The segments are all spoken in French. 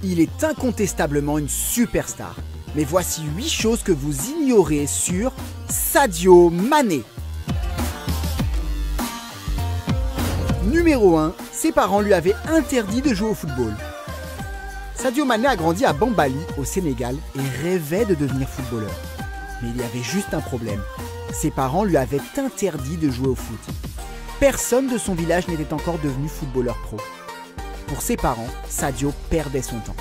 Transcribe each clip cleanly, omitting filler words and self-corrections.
Il est incontestablement une superstar. Mais voici 8 choses que vous ignorez sur Sadio Mané. Numéro 1, ses parents lui avaient interdit de jouer au football. Sadio Mané a grandi à Bambali, au Sénégal, et rêvait de devenir footballeur. Mais il y avait juste un problème. Ses parents lui avaient interdit de jouer au foot. Personne de son village n'était encore devenu footballeur pro. Pour ses parents, Sadio perdait son temps.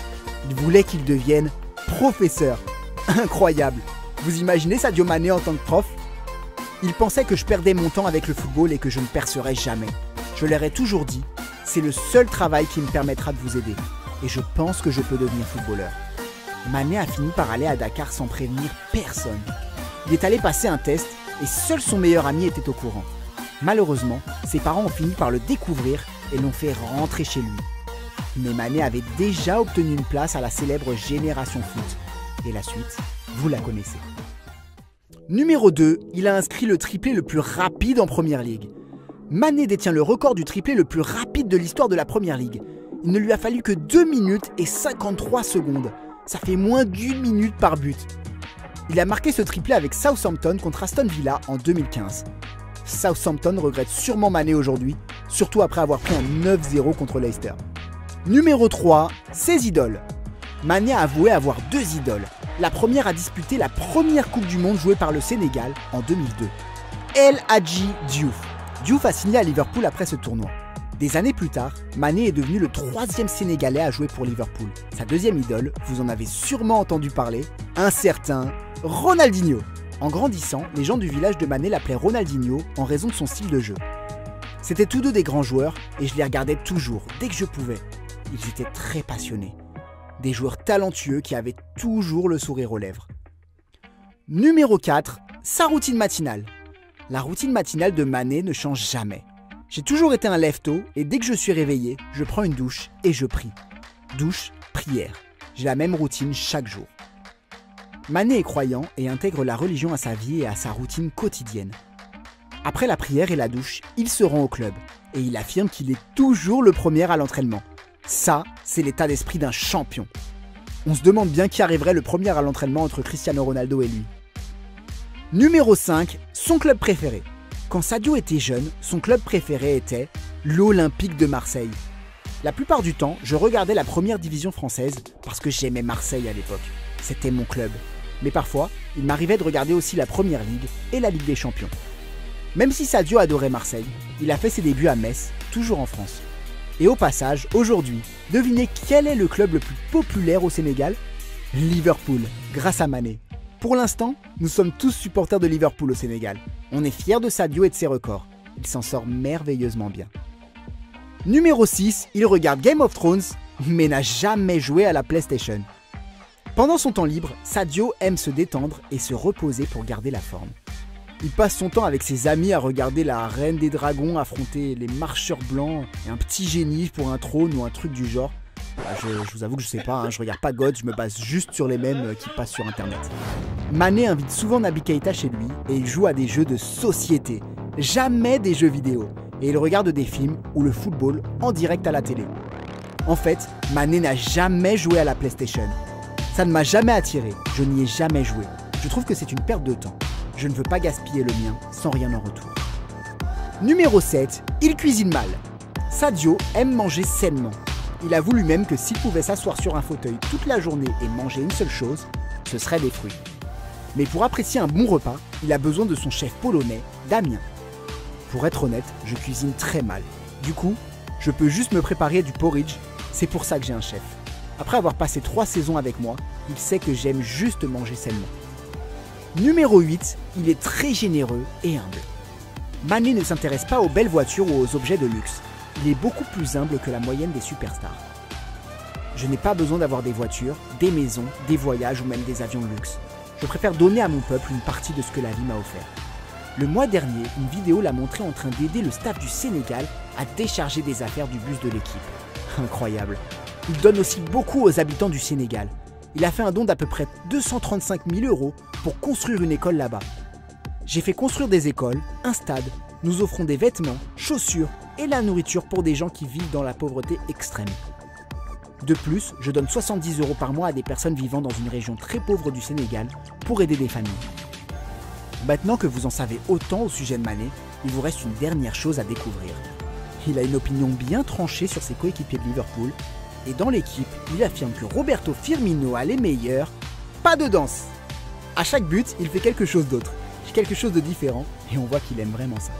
Il voulait qu'il devienne professeur. Incroyable! Vous imaginez Sadio Mané en tant que prof? Il pensait que je perdais mon temps avec le football et que je ne percerais jamais. Je leur ai toujours dit, c'est le seul travail qui me permettra de vous aider. Et je pense que je peux devenir footballeur. Mané a fini par aller à Dakar sans prévenir personne. Il est allé passer un test et seul son meilleur ami était au courant. Malheureusement, ses parents ont fini par le découvrir et l'ont fait rentrer chez lui. Mais Mané avait déjà obtenu une place à la célèbre Génération Foot. Et la suite, vous la connaissez. Numéro 2, il a inscrit le triplé le plus rapide en Première Ligue. Mané détient le record du triplé le plus rapide de l'histoire de la Première Ligue. Il ne lui a fallu que 2 minutes et 53 secondes. Ça fait moins d'1 minute par but. Il a marqué ce triplé avec Southampton contre Aston Villa en 2015. Southampton regrette sûrement Mané aujourd'hui, surtout après avoir pris un 9-0 contre Leicester. Numéro 3, ses idoles. Mané a avoué avoir 2 idoles. La première a disputé la première Coupe du Monde jouée par le Sénégal en 2002. El Hadji Diouf. Diouf a signé à Liverpool après ce tournoi. Des années plus tard, Mané est devenu le 3e Sénégalais à jouer pour Liverpool. Sa deuxième idole, vous en avez sûrement entendu parler, un certain Ronaldinho. En grandissant, les gens du village de Mané l'appelaient Ronaldinho en raison de son style de jeu. C'étaient tous deux des grands joueurs et je les regardais toujours, dès que je pouvais. Ils étaient très passionnés. Des joueurs talentueux qui avaient toujours le sourire aux lèvres. Numéro 4, sa routine matinale. La routine matinale de Mané ne change jamais. J'ai toujours été un lève-tôt et dès que je suis réveillé, je prends une douche et je prie. Douche, prière. J'ai la même routine chaque jour. Mané est croyant et intègre la religion à sa vie et à sa routine quotidienne. Après la prière et la douche, il se rend au club et il affirme qu'il est toujours le premier à l'entraînement. Ça, c'est l'état d'esprit d'un champion. On se demande bien qui arriverait le premier à l'entraînement entre Cristiano Ronaldo et lui. Numéro 5, son club préféré. Quand Sadio était jeune, son club préféré était l'Olympique de Marseille. La plupart du temps, je regardais la première division française parce que j'aimais Marseille à l'époque. C'était mon club. Mais parfois, il m'arrivait de regarder aussi la Première Ligue et la Ligue des Champions. Même si Sadio adorait Marseille, il a fait ses débuts à Metz, toujours en France. Et au passage, aujourd'hui, devinez quel est le club le plus populaire au Sénégal? Liverpool, grâce à Mané. Pour l'instant, nous sommes tous supporters de Liverpool au Sénégal. On est fiers de Sadio et de ses records. Il s'en sort merveilleusement bien. Numéro 6, il regarde Game of Thrones, mais n'a jamais joué à la PlayStation. Pendant son temps libre, Sadio aime se détendre et se reposer pour garder la forme. Il passe son temps avec ses amis à regarder la Reine des Dragons affronter les marcheurs blancs et un petit génie pour un trône ou un truc du genre. Je vous avoue que je sais pas, je regarde pas God, je me base juste sur les mèmes qui passent sur internet. Mané invite souvent Naby Keïta chez lui et il joue à des jeux de société, jamais des jeux vidéo. Et il regarde des films ou le football en direct à la télé. En fait, Mané n'a jamais joué à la PlayStation. Ça ne m'a jamais attiré, je n'y ai jamais joué. Je trouve que c'est une perte de temps. Je ne veux pas gaspiller le mien sans rien en retour. Numéro 7, il cuisine mal. Sadio aime manger sainement. Il avoue lui-même que s'il pouvait s'asseoir sur un fauteuil toute la journée et manger une seule chose, ce serait des fruits. Mais pour apprécier un bon repas, il a besoin de son chef polonais, Damien. Pour être honnête, je cuisine très mal. Du coup, je peux juste me préparer du porridge, c'est pour ça que j'ai un chef. Après avoir passé 3 saisons avec moi, il sait que j'aime juste manger sainement. Numéro 8, il est très généreux et humble. Mané ne s'intéresse pas aux belles voitures ou aux objets de luxe. Il est beaucoup plus humble que la moyenne des superstars. Je n'ai pas besoin d'avoir des voitures, des maisons, des voyages ou même des avions de luxe. Je préfère donner à mon peuple une partie de ce que la vie m'a offert. Le mois dernier, une vidéo l'a montré en train d'aider le staff du Sénégal à décharger des affaires du bus de l'équipe. Incroyable. Il donne aussi beaucoup aux habitants du Sénégal. Il a fait un don d'à peu près 235 000 € pour construire une école là-bas. J'ai fait construire des écoles, un stade, nous offrons des vêtements, chaussures et la nourriture pour des gens qui vivent dans la pauvreté extrême. De plus, je donne 70 € par mois à des personnes vivant dans une région très pauvre du Sénégal pour aider des familles. Maintenant que vous en savez autant au sujet de Mané, il vous reste une dernière chose à découvrir. Il a une opinion bien tranchée sur ses coéquipiers de Liverpool, et dans l'équipe, il affirme que Roberto Firmino a les meilleurs, pas de danse. À chaque but, il fait quelque chose d'autre, quelque chose de différent, et on voit qu'il aime vraiment ça.